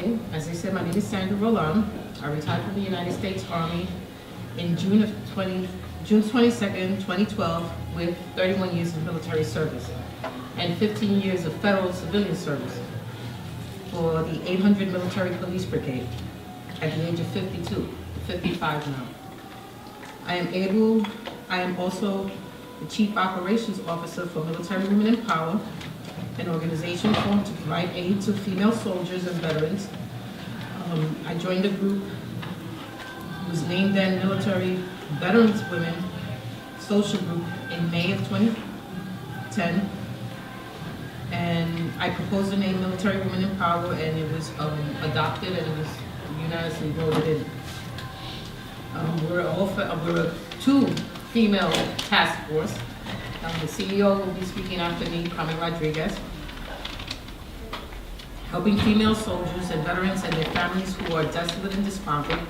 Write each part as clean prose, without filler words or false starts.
morning. As I said, my name is Sandra Rolon. I retired from the United States Army in June 22nd, 2012, with 31 years of military service and 15 years of federal civilian service for the 800 Military Police Brigade at the age of 55 now. I am also the Chief Operations Officer for Military Women in Power, an organization formed to provide aid to female soldiers and veterans. I joined a group who was named then Military Veterans Women Social Group in May of 2010. And I proposed the name Military Women in Power, and it was adopted, and it was unanimously voted in. We're a two female task force. The CEO will be speaking after me, Carmen Rodriguez. Helping female soldiers and veterans and their families who are desolate and despondent.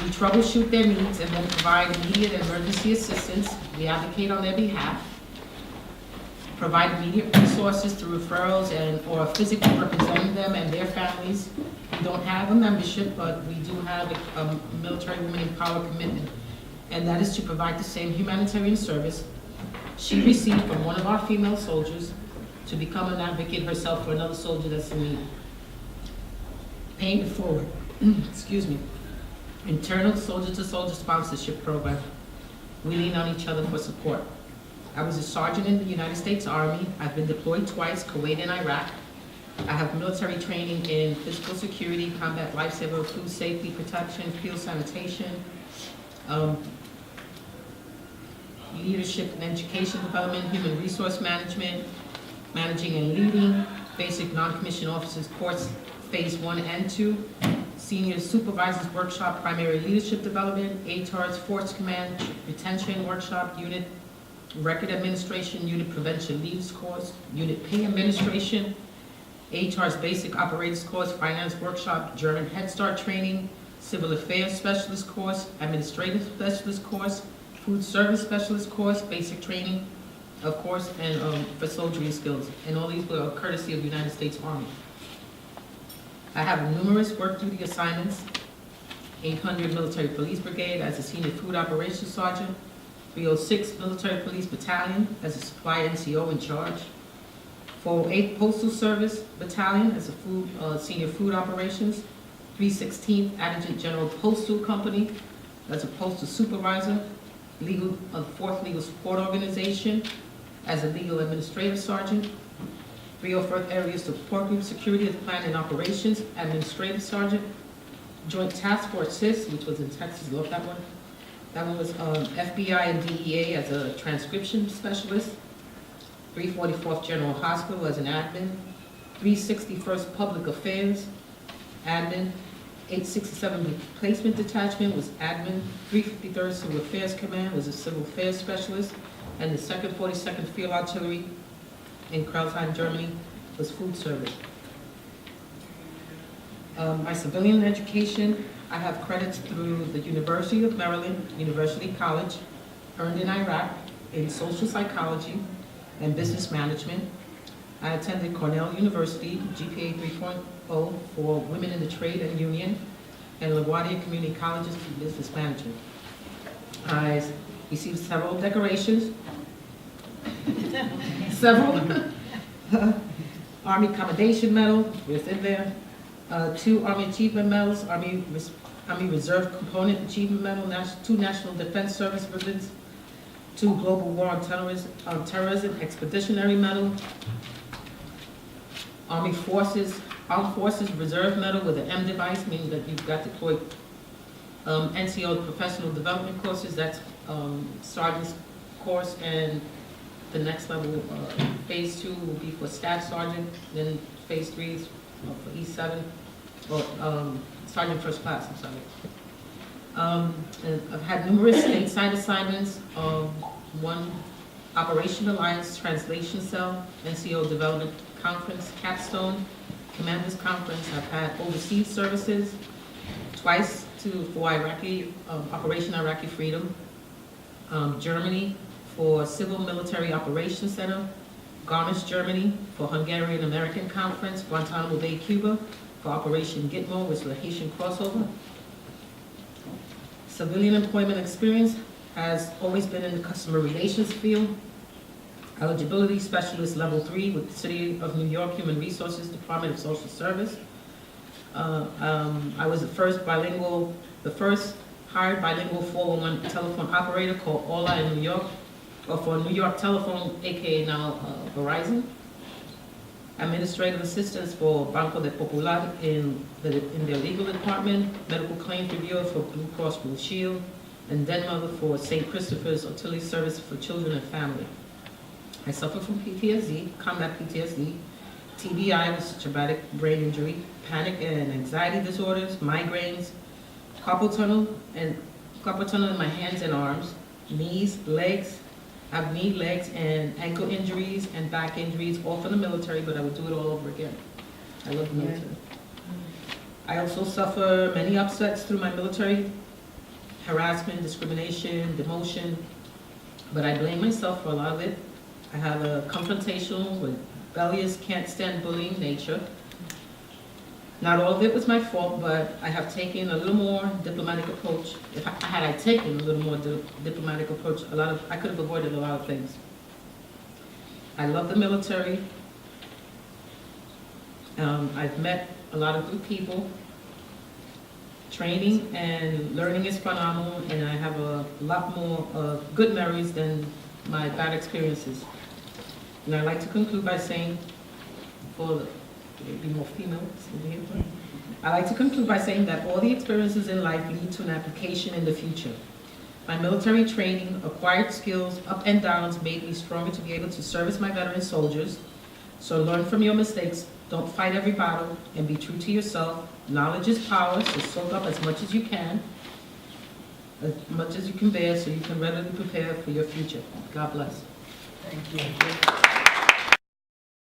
We troubleshoot their needs and then provide immediate and emergency assistance. We advocate on their behalf. Provide immediate resources through referrals or physically representing them and their families. We don't have a membership, but we do have a Military Women in Power commitment, and that is to provide the same humanitarian service she received from one of our female soldiers to become an advocate herself for another soldier that's in need. Paying it forward, excuse me. Internal soldier-to-soldier sponsorship program. We lean on each other for support. I was a sergeant in the United States Army. I've been deployed twice, Kuwait and Iraq. I have military training in physical security, combat lifesaver, food safety, protection, field sanitation, leadership and education development, human resource management, managing and leading, basic non-commissioned officers course, phase 1 and 2, senior supervisors workshop, primary leadership development, ATARS, force command, retention workshop, unit record administration, unit prevention leads course, unit pay administration, ATARS basic operators course, finance workshop, German Head Start training, civil affairs specialist course, administrative specialist course, food service specialist course, basic training, of course, and for soldiery skills. And all these were courtesy of the United States Army. I have numerous work duty assignments. 800 Military Police Brigade as a senior food operations sergeant, 306 Military Police Battalion as a supply NCO in charge, 408 Postal Service Battalion as a senior food operations, 316th Adjutant General Postal Company as a postal supervisor, 4th Legal Support Organization as a legal administrative sergeant, 301st Area Support Group Security and Plan and Operations Administrative Sergeant, Joint Task Force CIS, which was in Texas, love that one. That one was FBI and DEA as a transcription specialist, 344th General Hospital as an admin, 361st Public Affairs admin, 867 Replacement Detachment was admin, 353rd Civil Affairs Command was a civil affairs specialist, and the 2nd 42nd Field Artillery in Kreilsheim, Germany was food service. My civilian education, I have credits through the University of Maryland, University College, earned in Iraq in social psychology and business management. I attended Cornell University, GPA 3.0 for women in the trade and union, and LaGuardia Community Colleges for business management. I received several decorations, Army Commendation Medal, it's in there, 2 Army Achievement Medals, Army Reserve Component Achievement Medal, 2 National Defense Service ribbons, 2 Global War on Terrorism Expeditionary Medal, Armed Forces Reserve Medal with an M device, meaning that you've got deployed. NCO Professional Development Courses, that's Sergeant's course, and the next level, phase 2 will be for Staff Sergeant, then phase 3 is for E7, or Sergeant First Class, I'm sorry. And I've had numerous stateside assignments, 1 Operation Alliance Translation Cell, NCO Development Conference, Capstone, Commanders Conference. I've had overseas services, twice for Iraqi, Operation Iraqi Freedom, Germany for Civil Military Operations Center, Garmisch, Germany for Hungarian American Conference, Guantanamo Bay, Cuba, for Operation Gitmo, which was a Haitian crossover. Civilian employment experience has always been in the customer relations field. Eligibility specialist level 3 with the City of New York Human Resources Department of Social Service. I was the first hired bilingual 411 telephone operator called Ola in New York, or for New York Telephone, aka now Verizon. Administrative assistance for Banco de Popular in their legal department, medical claims reviewer for Blue Cross Blue Shield, and den mother for St. Christopher's Auxiliary Service for Children and Family. I suffer from PTSD, combat PTSD, TBI, which is traumatic brain injury, panic and anxiety disorders, migraines, carpal tunnel in my hands and arms, knees, legs. I have knee, legs, and ankle injuries and back injuries, all from the military, but I would do it all over again. I love the military. I also suffer many upsets through my military, harassment, discrimination, demotion, but I blame myself for a lot of it. I have a confrontational, rebellious, can't stand bullying nature. Not all of it was my fault, but I have taken a little more diplomatic approach. Had I taken a little more diplomatic approach, I could have avoided a lot of things. I love the military. I've met a lot of good people. Training and learning is phenomenal, and I have a lot more good memories than my bad experiences. And I'd like to conclude by saying, be more female. I like to conclude by saying that all the experiences in life lead to an application in the future. My military training, acquired skills, up and downs made me stronger to be able to service my veteran soldiers. So learn from your mistakes, don't fight every battle, and be true to yourself. Knowledge is power, so soak up as much as you can bear, so you can readily prepare for your future. God bless. Thank you.